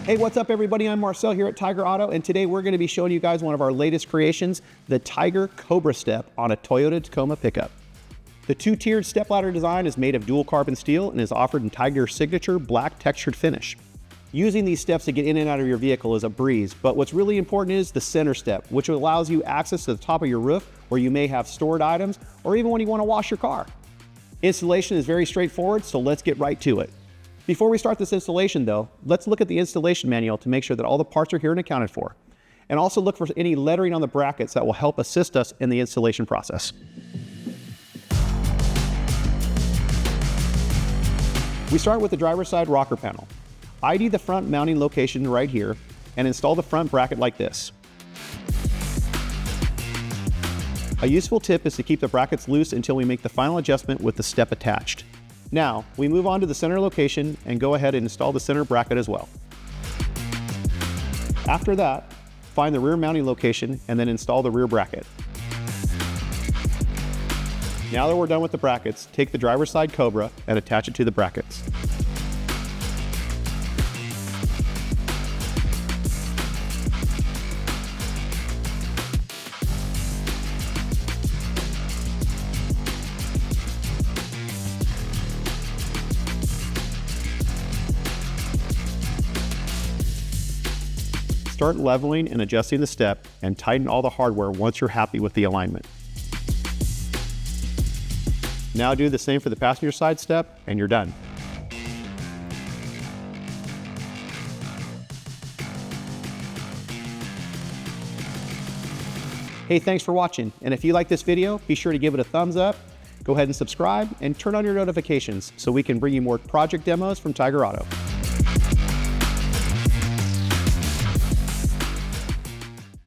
Hey, what's up everybody? I'm Marcel here at Tyger Auto, and today we're going to be showing you guys one of our latest creations, the Tyger Kobra step on a Toyota Tacoma pickup. The two-tiered stepladder design is made of dual carbon steel and is offered in Tyger's signature black textured finish. Using these steps to get in and out of your vehicle is a breeze, but what's really important is the center step, which allows you access to the top of your roof where you may have stored items or even when you want to wash your car. Installation is very straightforward, so let's get right to it. Before we start this installation though, let's look at the installation manual to make sure that all the parts are here and accounted for. And also look for any lettering on the brackets that will help assist us in the installation process. We start with the driver's side rocker panel. ID the front mounting location right here and install the front bracket like this. A useful tip is to keep the brackets loose until we make the final adjustment with the step attached. Now, we move on to the center location and go ahead and install the center bracket as well. After that, find the rear mounting location and then install the rear bracket. Now that we're done with the brackets, take the driver's side Kobra and attach it to the brackets. Start leveling and adjusting the step and tighten all the hardware once you're happy with the alignment. Now do the same for the passenger side step and you're done. Hey, thanks for watching. And if you like this video, be sure to give it a thumbs up, go ahead and subscribe and turn on your notifications so we can bring you more project demos from Tyger Auto.